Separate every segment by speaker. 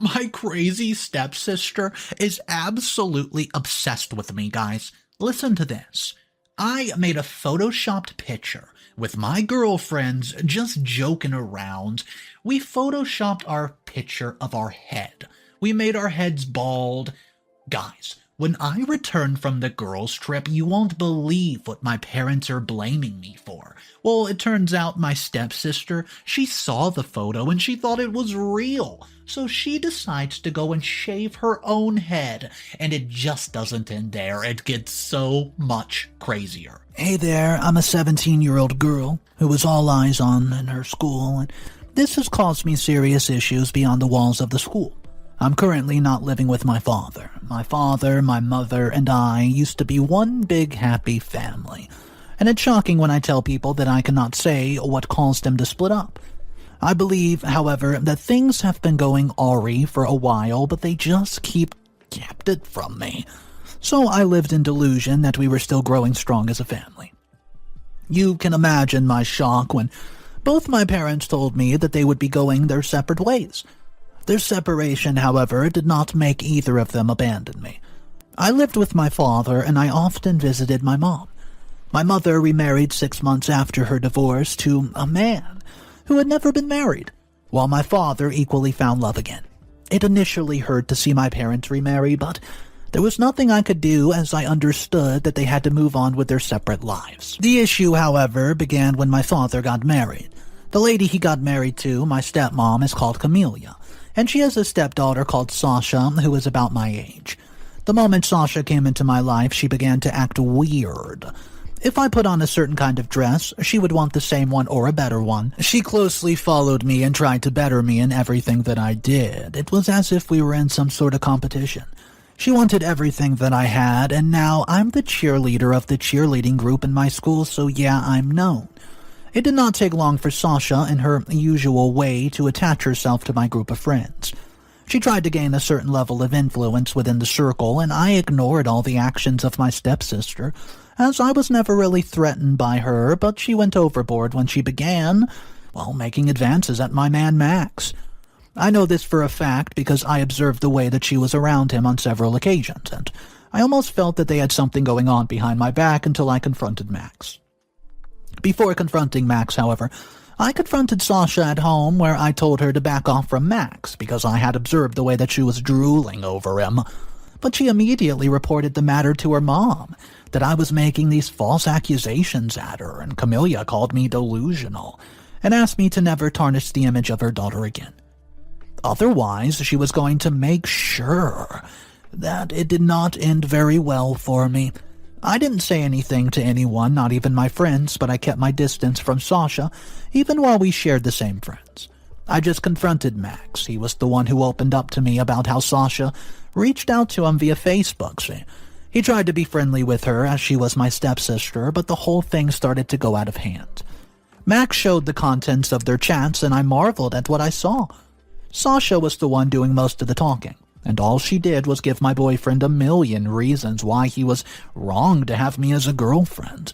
Speaker 1: My crazy stepsister is absolutely obsessed with me, guys. Listen to this. I made a photoshopped picture with my girlfriends just joking around. We photoshopped our picture of our head. We made our heads bald. Guys, when I return from the girls' trip, you won't believe what my parents are blaming me for. Well, it turns out my stepsister, she saw the photo and she thought it was real. So she decides to go and shave her own head. And it just doesn't end there. It gets so much crazier.
Speaker 2: Hey there, I'm a 17-year-old girl who was all eyes on in her school, and this has caused me serious issues beyond the walls of the school. I'm currently not living with my father. My father, my mother, and I used to be one big happy family. And it's shocking when I tell people that I cannot say what caused them to split up. I believe, however, that things have been going awry for a while, but they just kept it from me. So I lived in delusion that we were still growing strong as a family. You can imagine my shock when both my parents told me that they would be going their separate ways. Their separation, however, did not make either of them abandon me. I lived with my father, and I often visited my mom. My mother remarried 6 months after her divorce to a man who had never been married, while my father equally found love again. It initially hurt to see my parents remarry, but there was nothing I could do as I understood that they had to move on with their separate lives. The issue, however, began when my father got married. The lady he got married to, my stepmom, is called Camelia, and she has a stepdaughter called Sasha, who is about my age. The moment Sasha came into my life, she began to act weird. If I put on a certain kind of dress, she would want the same one or a better one. She closely followed me and tried to better me in everything that I did. It was as if we were in some sort of competition. She wanted everything that I had, and now I'm the cheerleader of the cheerleading group in my school, so yeah, I'm known. It did not take long for Sasha, in her usual way, to attach herself to my group of friends. She tried to gain a certain level of influence within the circle, and I ignored all the actions of my stepsister, as I was never really threatened by her, but she went overboard when she began, making advances at my man Max. I know this for a fact because I observed the way that she was around him on several occasions, and I almost felt that they had something going on behind my back until I confronted Max. Before confronting Max, however, I confronted Sasha at home, where I told her to back off from Max because I had observed the way that she was drooling over him. But she immediately reported the matter to her mom, that I was making these false accusations at her, and Camelia called me delusional and asked me to never tarnish the image of her daughter again. Otherwise, she was going to make sure that it did not end very well for me. I didn't say anything to anyone, not even my friends, but I kept my distance from Sasha, even while we shared the same friends. I just confronted Max. He was the one who opened up to me about how Sasha reached out to him via Facebook. He tried to be friendly with her, as she was my stepsister, but the whole thing started to go out of hand. Max showed the contents of their chats, and I marveled at what I saw. Sasha was the one doing most of the talking, and all she did was give my boyfriend a million reasons why he was wrong to have me as a girlfriend.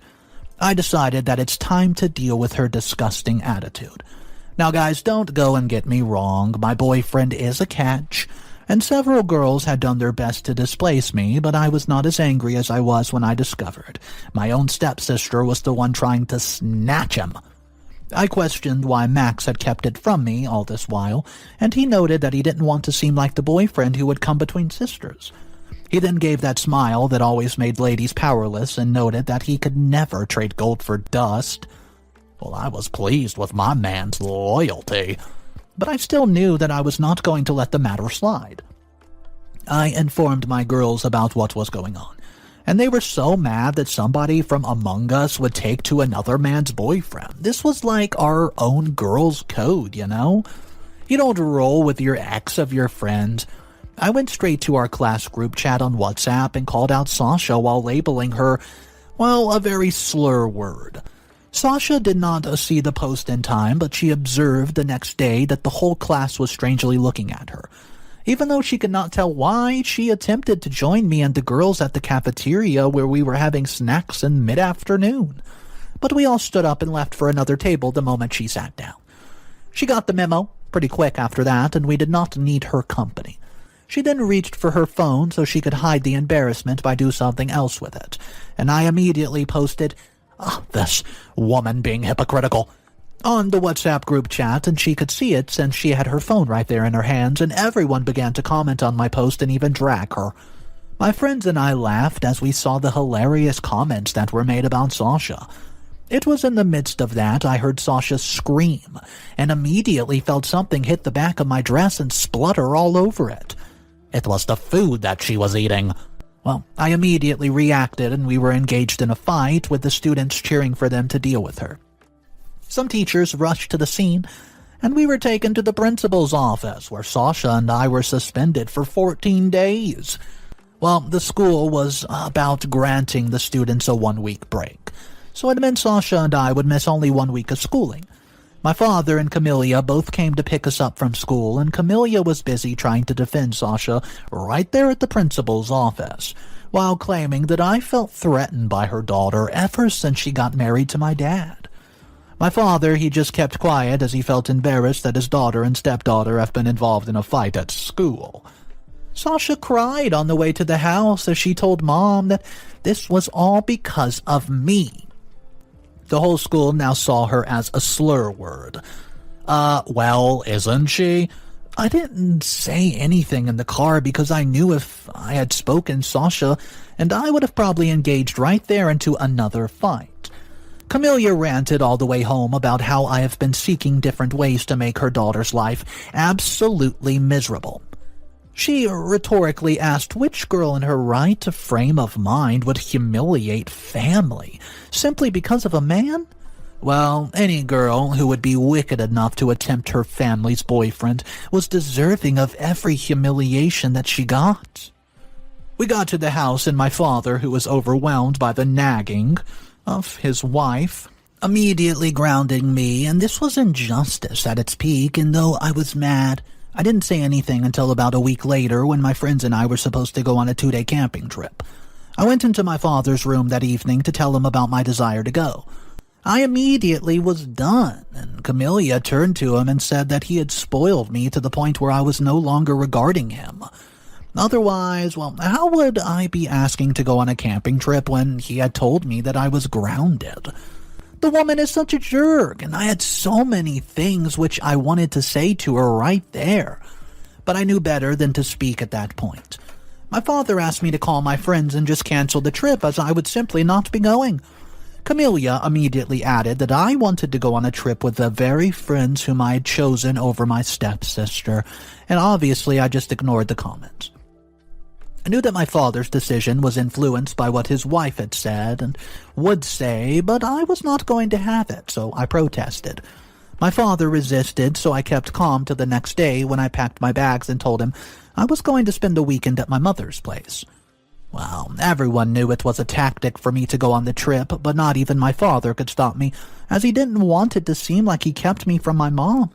Speaker 2: I decided that it's time to deal with her disgusting attitude. Now guys, don't go and get me wrong, my boyfriend is a catch, and several girls had done their best to displace me, but I was not as angry as I was when I discovered my own stepsister was the one trying to snatch him. I questioned why Max had kept it from me all this while, and he noted that he didn't want to seem like the boyfriend who would come between sisters. He then gave that smile that always made ladies powerless and noted that he could never trade gold for dust. Well, I was pleased with my man's loyalty, but I still knew that I was not going to let the matter slide. I informed my girls about what was going on, and they were so mad that somebody from among us would take to another man's boyfriend. This was like our own girls' code, you know? You don't roll with your ex of your friend. I went straight to our class group chat on WhatsApp and called out Sasha while labeling her, a very slur word. Sasha did not see the post in time, but she observed the next day that the whole class was strangely looking at her. Even though she could not tell why, she attempted to join me and the girls at the cafeteria where we were having snacks in mid-afternoon. But we all stood up and left for another table the moment she sat down. She got the memo, pretty quick after that, and we did not need her company. She then reached for her phone so she could hide the embarrassment by doing something else with it, and I immediately posted, this woman being hypocritical, on the WhatsApp group chat, and she could see it since she had her phone right there in her hands, and everyone began to comment on my post and even drag her. My friends and I laughed as we saw the hilarious comments that were made about Sasha. It was in the midst of that I heard Sasha scream, and immediately felt something hit the back of my dress and splutter all over it. It was the food that she was eating. Well, I immediately reacted, and we were engaged in a fight with the students cheering for them to deal with her. Some teachers rushed to the scene, and we were taken to the principal's office, where Sasha and I were suspended for 14 days. Well, the school was about granting the students a 1-week break, so it meant Sasha and I would miss only 1 week of schooling. My father and Camellia both came to pick us up from school, and Camellia was busy trying to defend Sasha right there at the principal's office, while claiming that I felt threatened by her daughter ever since she got married to my dad. My father, he just kept quiet as he felt embarrassed that his daughter and stepdaughter have been involved in a fight at school. Sasha cried on the way to the house as she told Mom that this was all because of me. The whole school now saw her as a slur word. Well, isn't she? I didn't say anything in the car because I knew if I had spoken Sasha, and I would have probably engaged right there into another fight. Camellia ranted all the way home about how I have been seeking different ways to make her daughter's life absolutely miserable. She rhetorically asked which girl in her right frame of mind would humiliate family simply because of a man? Well, any girl who would be wicked enough to attempt her family's boyfriend was deserving of every humiliation that she got. We got to the house, and my father, who was overwhelmed by the nagging of his wife, immediately grounded me, and this was injustice at its peak, and though I was mad, I didn't say anything until about a week later when my friends and I were supposed to go on a 2-day camping trip. I went into my father's room that evening to tell him about my desire to go. I immediately was done, and Camellia turned to him and said that he had spoiled me to the point where I was no longer regarding him. Otherwise, well, how would I be asking to go on a camping trip when he had told me that I was grounded? The woman is such a jerk, and I had so many things which I wanted to say to her right there. But I knew better than to speak at that point. My father asked me to call my friends and just cancel the trip, as I would simply not be going. Camellia immediately added that I wanted to go on a trip with the very friends whom I had chosen over my stepsister, and obviously I just ignored the comment. I knew that my father's decision was influenced by what his wife had said and would say, but I was not going to have it, so I protested. My father resisted, so I kept calm till the next day when I packed my bags and told him I was going to spend the weekend at my mother's place. Well, everyone knew it was a tactic for me to go on the trip, but not even my father could stop me, as he didn't want it to seem like he kept me from my mom.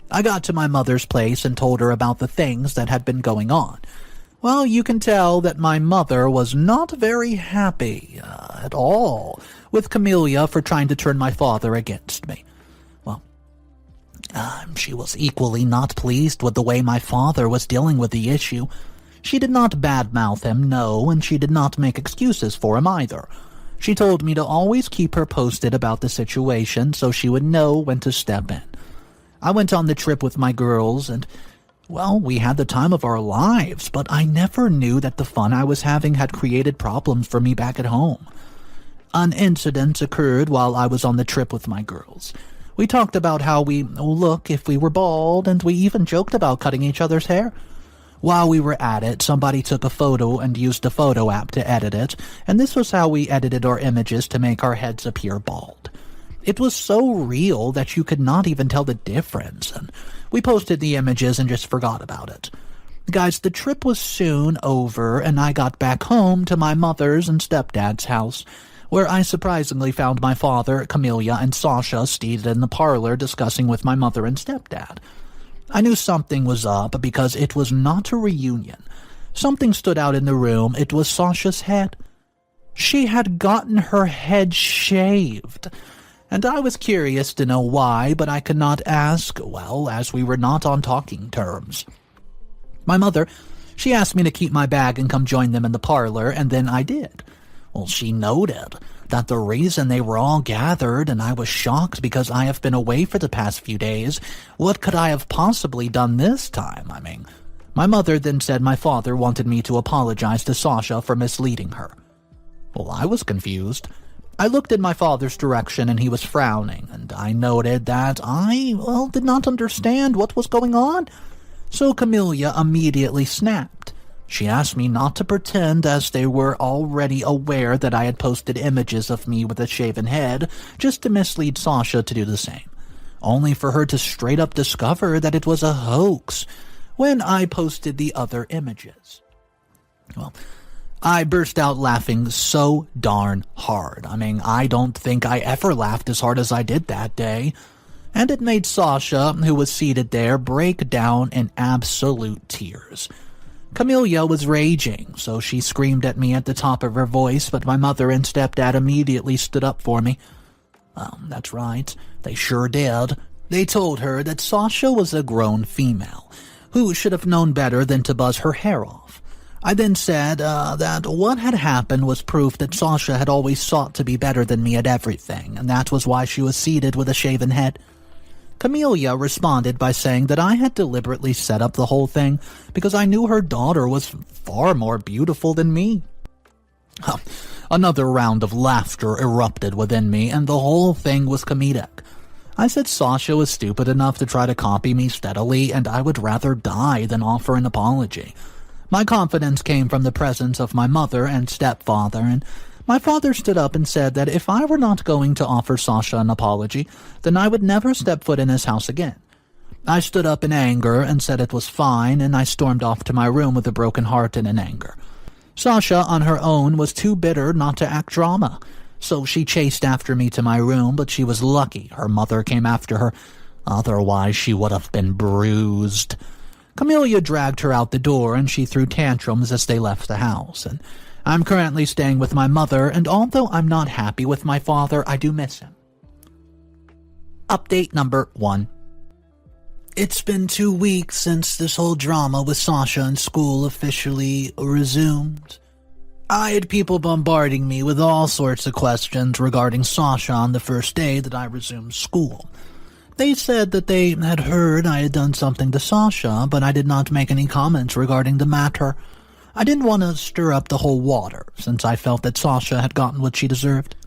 Speaker 2: I got to my mother's place and told her about the things that had been going on. Well, you can tell that my mother was not very happy at all with Camellia for trying to turn my father against me. Well, she was equally not pleased with the way my father was dealing with the issue. She did not badmouth him, no, and she did not make excuses for him either. She told me to always keep her posted about the situation so she would know when to step in. I went on the trip with my girls, and well, we had the time of our lives, but I never knew that the fun I was having had created problems for me back at home. An incident occurred while I was on the trip with my girls. We talked about how we look if we were bald, and we even joked about cutting each other's hair. While we were at it, somebody took a photo and used a photo app to edit it, and this was how we edited our images to make our heads appear bald. It was so real that you could not even tell the difference, and we posted the images and just forgot about it. Guys, the trip was soon over, and I got back home to my mother's and stepdad's house, where I surprisingly found my father, Camellia, and Sasha seated in the parlor discussing with my mother and stepdad. I knew something was up because it was not a reunion. Something stood out in the room. It was Sasha's head. She had gotten her head shaved. and I was curious to know why, but I could not ask, well, as we were not on talking terms. My mother, she asked me to keep my bag and come join them in the parlor, and then I did. Well, she noted that the reason they were all gathered, and I was shocked because I have been away for the past few days. What could I have possibly done this time? My mother then said my father wanted me to apologize to Sasha for misleading her. Well, I was confused. I looked in my father's direction and he was frowning, and I noted that I did not understand what was going on. So Camellia immediately snapped. She asked me not to pretend, as they were already aware that I had posted images of me with a shaven head just to mislead Sasha to do the same, only for her to straight up discover that it was a hoax when I posted the other images. Well, I burst out laughing so darn hard. I don't think I ever laughed as hard as I did that day. And it made Sasha, who was seated there, break down in absolute tears. Camellia was raging, so she screamed at me at the top of her voice, but my mother and stepdad immediately stood up for me. That's right, they sure did. They told her that Sasha was a grown female, who should have known better than to buzz her hair off. I then said that what had happened was proof that Sasha had always sought to be better than me at everything, and that was why she was seated with a shaven head. Camellia responded by saying that I had deliberately set up the whole thing because I knew her daughter was far more beautiful than me. Another round of laughter erupted within me, and the whole thing was comedic. I said Sasha was stupid enough to try to copy me steadily, and I would rather die than offer an apology. My confidence came from the presence of my mother and stepfather, and my father stood up and said that if I were not going to offer Sasha an apology, then I would never step foot in his house again. I stood up in anger and said it was fine, and I stormed off to my room with a broken heart and in anger. Sasha, on her own, was too bitter not to act drama, so she chased after me to my room, but she was lucky her mother came after her. Otherwise, she would have been bruised. Camellia dragged her out the door, and she threw tantrums as they left the house, and I'm currently staying with my mother, and although I'm not happy with my father, I do miss him. Update number 1. It's been 2 weeks since this whole drama with Sasha in school officially resumed. I had people bombarding me with all sorts of questions regarding Sasha on the first day that I resumed school. They said that they had heard I had done something to Sasha, but I did not make any comments regarding the matter. I didn't want to stir up the whole water, since I felt that Sasha had gotten what she deserved.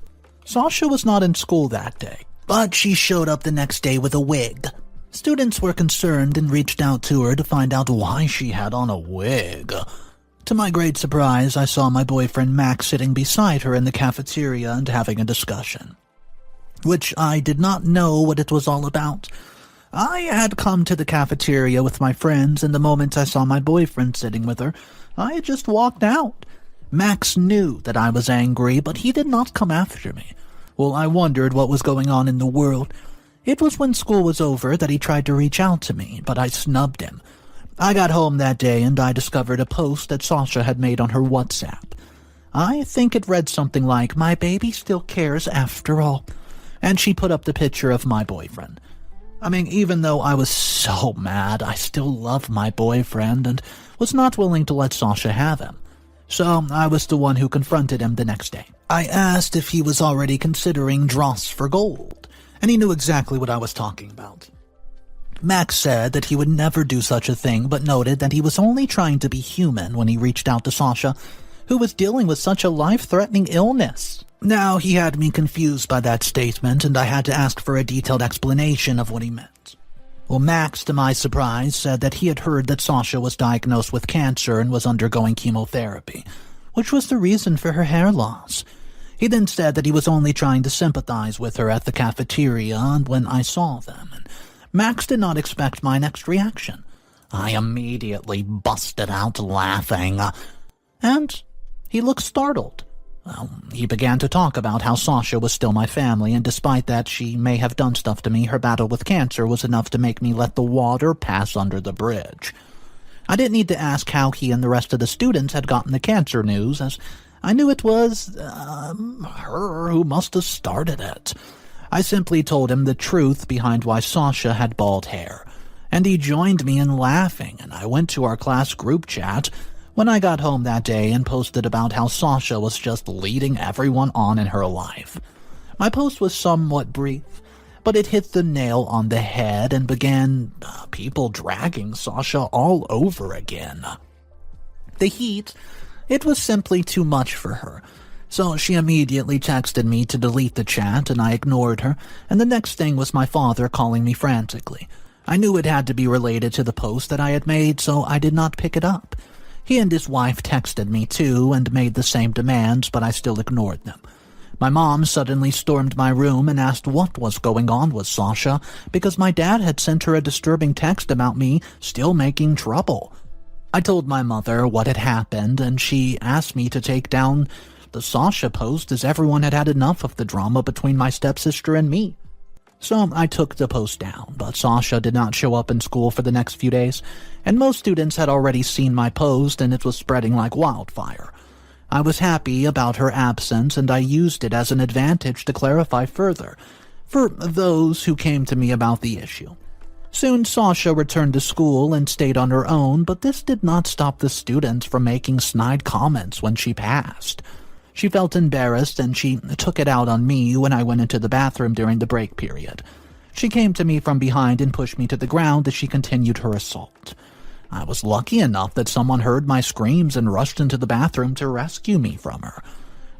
Speaker 2: Sasha was not in school that day, but she showed up the next day with a wig. Students were concerned and reached out to her to find out why she had on a wig. To my great surprise, I saw my boyfriend Max sitting beside her in the cafeteria and having a discussion, which I did not know what it was all about. I had come to the cafeteria with my friends, and the moment I saw my boyfriend sitting with her, I had just walked out. Max knew that I was angry, but he did not come after me. Well, I wondered what was going on in the world. It was when school was over that he tried to reach out to me, but I snubbed him. I got home that day, and I discovered a post that Sasha had made on her WhatsApp. I think it read something like, "My baby still cares after all." And she put up the picture of my boyfriend. Even though I was so mad, I still loved my boyfriend and was not willing to let Sasha have him. So I was the one who confronted him the next day. I asked if he was already considering dross for gold, and he knew exactly what I was talking about. Max said that he would never do such a thing, but noted that he was only trying to be human when he reached out to Sasha, who was dealing with such a life-threatening illness. Now, he had me confused by that statement, and I had to ask for a detailed explanation of what he meant. Well, Max, to my surprise, said that he had heard that Sasha was diagnosed with cancer and was undergoing chemotherapy, which was the reason for her hair loss. He then said that he was only trying to sympathize with her at the cafeteria and when I saw them, and Max did not expect my next reaction. I immediately busted out laughing, and he looked startled. He began to talk about how Sasha was still my family, and despite that she may have done stuff to me, her battle with cancer was enough to make me let the water pass under the bridge. I didn't need to ask how he and the rest of the students had gotten the cancer news, as I knew it was her who must have started it. I simply told him the truth behind why Sasha had bald hair, and he joined me in laughing, and I went to our class group chat when I got home that day and posted about how Sasha was just leading everyone on in her life. My post was somewhat brief, but it hit the nail on the head and began people dragging Sasha all over again. The heat, it was simply too much for her, so she immediately texted me to delete the chat, and I ignored her, and the next thing was my father calling me frantically. I knew it had to be related to the post that I had made, so I did not pick it up. He and his wife texted me too and made the same demands, but I still ignored them. My mom suddenly stormed my room and asked what was going on with Sasha because my dad had sent her a disturbing text about me still making trouble. I told my mother what had happened, and she asked me to take down the Sasha post as everyone had had enough of the drama between my stepsister and me. So I took the post down, but Sasha did not show up in school for the next few days, and most students had already seen my post and it was spreading like wildfire. I was happy about her absence, and I used it as an advantage to clarify further for those who came to me about the issue. Soon Sasha returned to school and stayed on her own, but this did not stop the students from making snide comments when she passed. She felt embarrassed, and she took it out on me when I went into the bathroom during the break period. She came to me from behind and pushed me to the ground as she continued her assault. I was lucky enough that someone heard my screams and rushed into the bathroom to rescue me from her.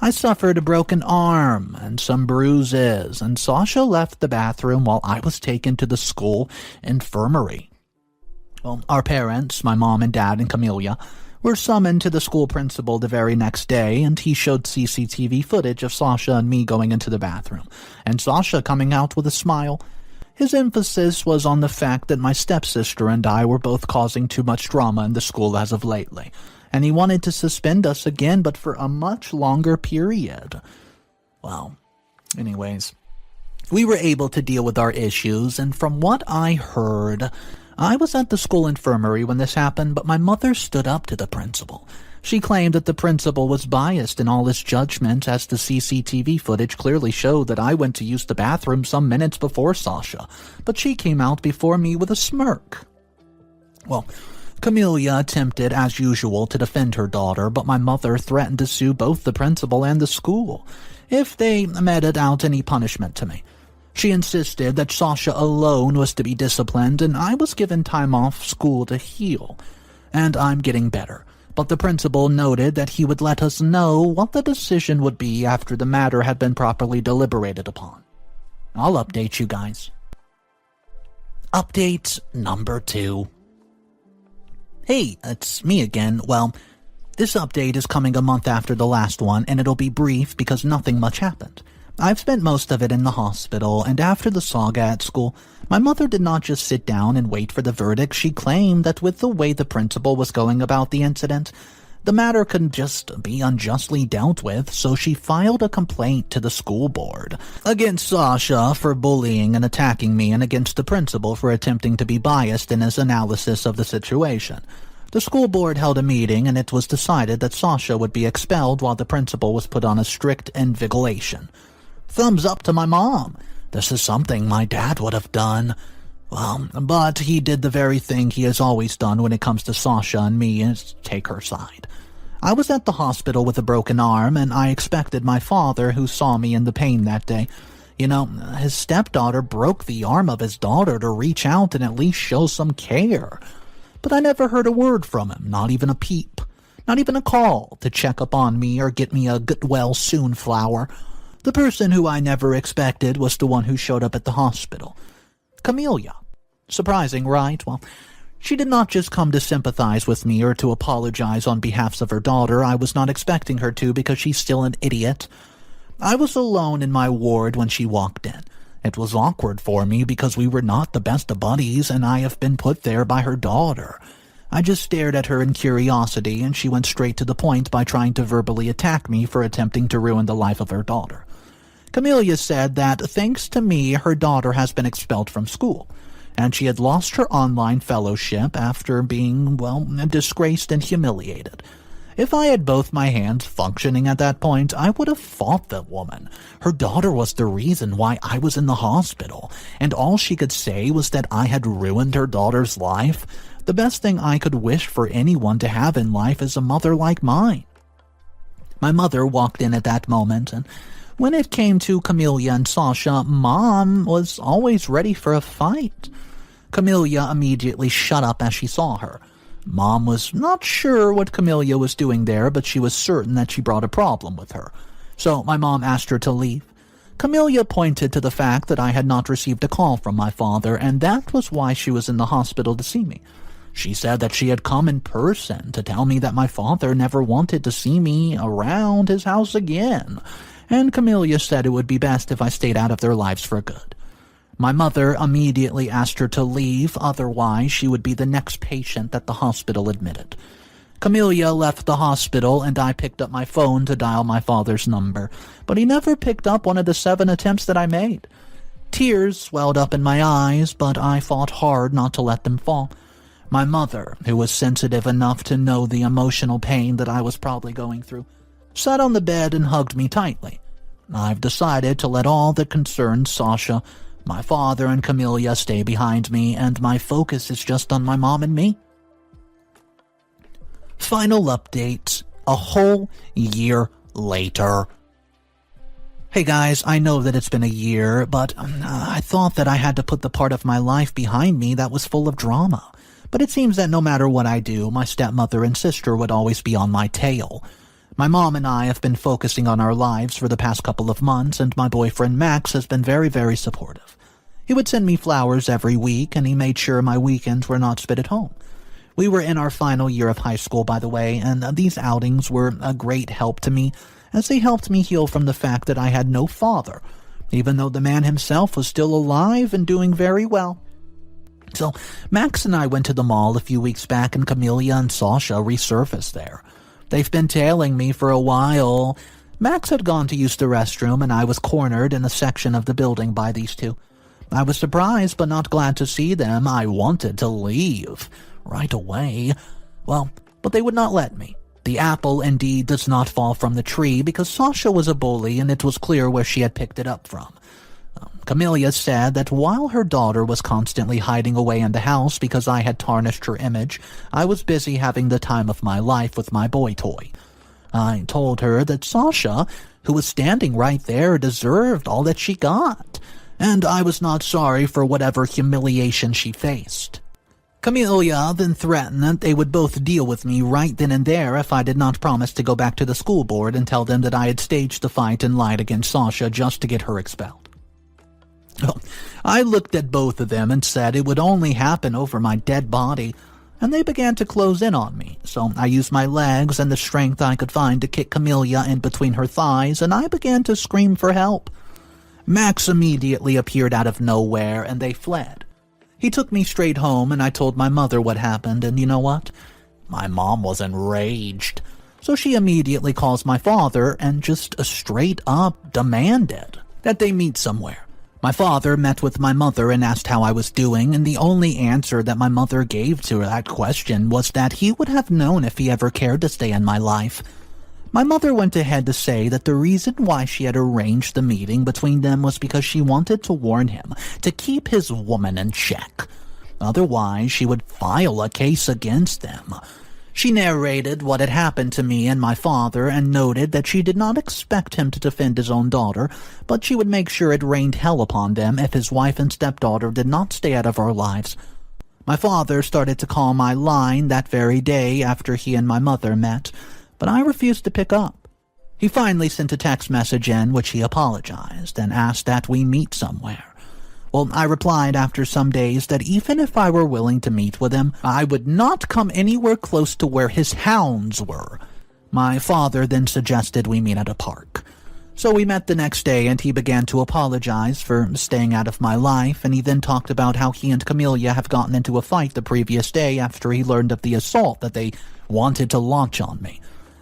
Speaker 2: I suffered a broken arm and some bruises, and Sasha left the bathroom while I was taken to the school infirmary. Well, our parents, my mom and dad and Camelia, were summoned to the school principal the very next day, and he showed CCTV footage of Sasha and me going into the bathroom, and Sasha coming out with a smile. His emphasis was on the fact that my stepsister and I were both causing too much drama in the school as of lately, and he wanted to suspend us again, but for a much longer period. Well, anyways, we were able to deal with our issues, and from what I heard, I was at the school infirmary when this happened, but my mother stood up to the principal. She claimed that the principal was biased in all his judgment, as the CCTV footage clearly showed that I went to use the bathroom some minutes before Sasha, but she came out before me with a smirk. Well, Camelia attempted, as usual, to defend her daughter, but my mother threatened to sue both the principal and the school if they meted out any punishment to me. She insisted that Sasha alone was to be disciplined, and I was given time off school to heal. And I'm getting better, but the principal noted that he would let us know what the decision would be after the matter had been properly deliberated upon. I'll update you guys. Update number 2. Hey, it's me again. Well, this update is coming a month after the last one, and it'll be brief because nothing much happened. I've spent most of it in the hospital, and after the saga at school, my mother did not just sit down and wait for the verdict. She claimed that with the way the principal was going about the incident, the matter could just be unjustly dealt with, so she filed a complaint to the school board against Sasha for bullying and attacking me, and against the principal for attempting to be biased in his analysis of the situation. The school board held a meeting, and it was decided that Sasha would be expelled while the principal was put on a strict invigilation. Thumbs up to my mom. This is something my dad would have done. Well, but he did the very thing he has always done when it comes to Sasha and me, is take her side. I was at the hospital with a broken arm, and I expected my father, who saw me in the pain that day. You know, his stepdaughter broke the arm of his daughter, to reach out and at least show some care. But I never heard a word from him, not even a peep, not even a call to check up on me or get me a get-well-soon flower. The person who I never expected was the one who showed up at the hospital. Camelia. Surprising, right? Well, she did not just come to sympathize with me or to apologize on behalf of her daughter. I was not expecting her to, because she's still an idiot. I was alone in my ward when she walked in. It was awkward for me because we were not the best of buddies, and I have been put there by her daughter. I just stared at her in curiosity, and she went straight to the point by trying to verbally attack me for attempting to ruin the life of her daughter. Camelia said that, thanks to me, her daughter has been expelled from school, and she had lost her online fellowship after being, well, disgraced and humiliated. If I had both my hands functioning at that point, I would have fought the woman. Her daughter was the reason why I was in the hospital, and all she could say was that I had ruined her daughter's life. The best thing I could wish for anyone to have in life is a mother like mine. My mother walked in at that moment, and when it came to Camelia and Sasha, Mom was always ready for a fight. Camelia immediately shut up as she saw her. Mom was not sure what Camelia was doing there, but she was certain that she brought a problem with her. So my mom asked her to leave. Camelia pointed to the fact that I had not received a call from my father, and that was why she was in the hospital to see me. She said that she had come in person to tell me that my father never wanted to see me around his house again, and Camelia said it would be best if I stayed out of their lives for good. My mother immediately asked her to leave, otherwise she would be the next patient that the hospital admitted. Camelia left the hospital, and I picked up my phone to dial my father's number, but he never picked up one of the 7 attempts that I made. Tears swelled up in my eyes, but I fought hard not to let them fall. My mother, who was sensitive enough to know the emotional pain that I was probably going through, sat on the bed and hugged me tightly. I've decided to let all that concerns Sasha, my father, and Camelia stay behind me, and my focus is just on my mom and me. Final update, a whole year later. Hey guys, I know that it's been a year, but I thought that I had to put the part of my life behind me that was full of drama. But it seems that no matter what I do, my stepmother and sister would always be on my tail. My mom and I have been focusing on our lives for the past couple of months, and my boyfriend Max has been very, very supportive. He would send me flowers every week, and he made sure my weekends were not spent at home. We were in our final year of high school, by the way, and these outings were a great help to me, as they helped me heal from the fact that I had no father, even though the man himself was still alive and doing very well. So Max and I went to the mall a few weeks back, and Camelia and Sasha resurfaced there. They've been tailing me for a while. Max had gone to use the restroom, and I was cornered in a section of the building by these two. I was surprised but not glad to see them. I wanted to leave right away. Well, but they would not let me. The apple indeed does not fall from the tree, because Sasha was a bully and it was clear where she had picked it up from. Camelia said that while her daughter was constantly hiding away in the house because I had tarnished her image, I was busy having the time of my life with my boy toy. I told her that Sasha, who was standing right there, deserved all that she got, and I was not sorry for whatever humiliation she faced. Camelia then threatened that they would both deal with me right then and there if I did not promise to go back to the school board and tell them that I had staged the fight and lied against Sasha just to get her expelled. Well, I looked at both of them and said it would only happen over my dead body, and they began to close in on me, so I used my legs and the strength I could find to kick Camelia in between her thighs, and I began to scream for help. Max immediately appeared out of nowhere, and they fled. He took me straight home, and I told my mother what happened, and you know what? My mom was enraged, so she immediately calls my father and just straight up demanded that they meet somewhere. My father met with my mother and asked how I was doing, and the only answer that my mother gave to that question was that he would have known if he ever cared to stay in my life. My mother went ahead to say that the reason why she had arranged the meeting between them was because she wanted to warn him to keep his woman in check. Otherwise, she would file a case against them. She narrated what had happened to me and my father and noted that she did not expect him to defend his own daughter, but she would make sure it rained hell upon them if his wife and stepdaughter did not stay out of our lives. My father started to call my line that very day after he and my mother met, but I refused to pick up. He finally sent a text message in which he apologized and asked that we meet somewhere. Well, I replied after some days that even if I were willing to meet with him, I would not come anywhere close to where his hounds were. My father then suggested we meet at a park. So we met the next day, and he began to apologize for staying out of my life, and he then talked about how he and Camelia have gotten into a fight the previous day after he learned of the assault that they wanted to launch on me.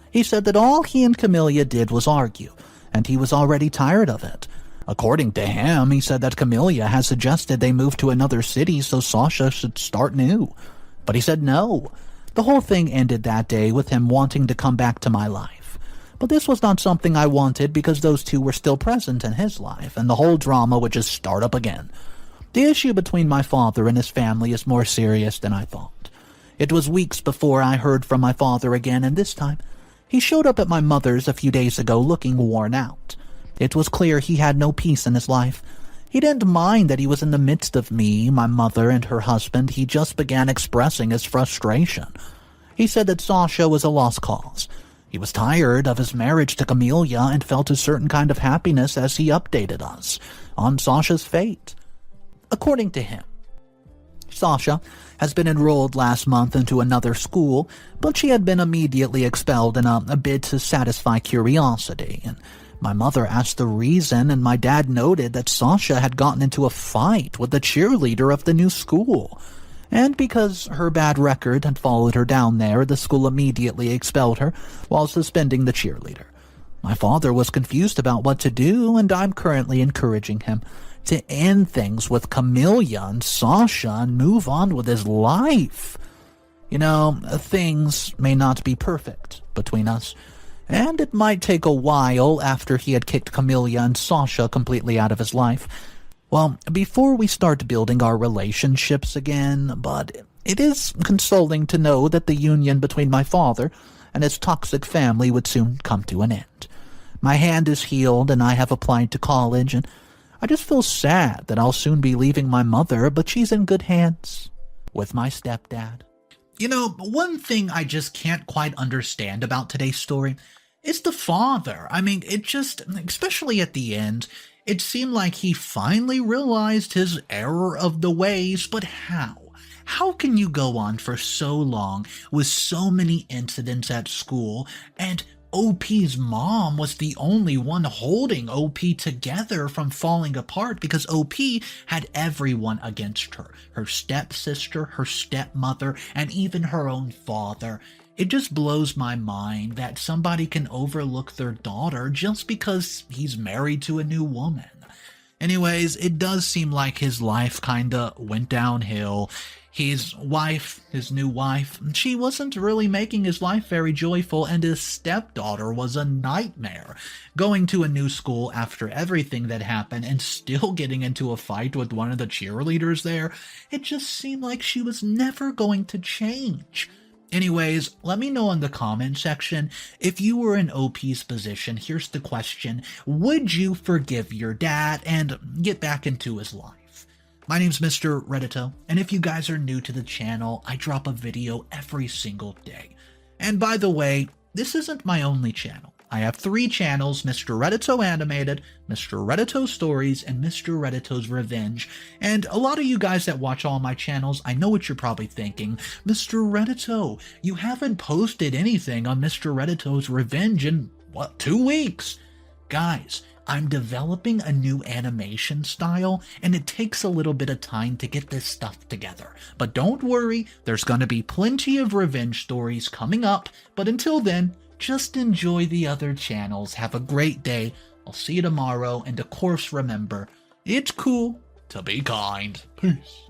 Speaker 2: He said that all he and Camelia did was argue, and he was already tired of it. According to him, he said that Camelia has suggested they move to another city so Sasha should start new. But he said no. The whole thing ended that day with him wanting to come back to my life. But this was not something I wanted because those two were still present in his life, and the whole drama would just start up again. The issue between my father and his family is more serious than I thought. It was weeks before I heard from my father again, and this time, he showed up at my mother's a few days ago looking worn out. It was clear he had no peace in his life. He didn't mind that he was in the midst of me, my mother, and her husband. He just began expressing his frustration. He said that Sasha was a lost cause. He was tired of his marriage to Camelia and felt a certain kind of happiness as he updated us on Sasha's fate. According to him, Sasha has been enrolled last month into another school, but she had been immediately expelled in a bid to satisfy curiosity, and my mother asked the reason, and my dad noted that Sasha had gotten into a fight with the cheerleader of the new school. And because her bad record had followed her down there, the school immediately expelled her while suspending the cheerleader. My father was confused about what to do, and I'm currently encouraging him to end things with Camelia and Sasha and move on with his life. You know, things may not be perfect between us, and it might take a while after he had kicked Camelia and Sasha completely out of his life. Well, before we start building our relationships again, but it is consoling to know that the union between my father and his toxic family would soon come to an end. My hand is healed and I have applied to college, and I just feel sad that I'll soon be leaving my mother, but she's in good hands with my stepdad.
Speaker 1: You know, one thing I just can't quite understand about today's story is the father. I mean, it just, especially at the end, it seemed like he finally realized his error of the ways, but how? How can you go on for so long with so many incidents at school, and OP's mom was the only one holding OP together from falling apart because OP had everyone against her. Her stepsister, her stepmother, and even her own father. It just blows my mind that somebody can overlook their daughter just because he's married to a new woman. Anyways, it does seem like his life kinda went downhill. His wife, his new wife, she wasn't really making his life very joyful, and his stepdaughter was a nightmare. Going to a new school after everything that happened and still getting into a fight with one of the cheerleaders there, it just seemed like she was never going to change. Anyways, let me know in the comment section, if you were in OP's position, here's the question: would you forgive your dad and get back into his life? My name's Mr. Reddito, and if you guys are new to the channel, I drop a video every single day. And by the way, this isn't my only channel. I have 3 channels: Mr. Reddito Animated, Mr. Reddito Stories, and Mr. Reddito's Revenge. And a lot of you guys that watch all my channels, I know what you're probably thinking. Mr. Reddito, you haven't posted anything on Mr. Reddito's Revenge in, 2 weeks? Guys, I'm developing a new animation style, and it takes a little bit of time to get this stuff together. But don't worry, there's gonna be plenty of revenge stories coming up, but until then, just enjoy the other channels. Have a great day. I'll see you tomorrow, and of course remember, it's cool to be kind. Peace.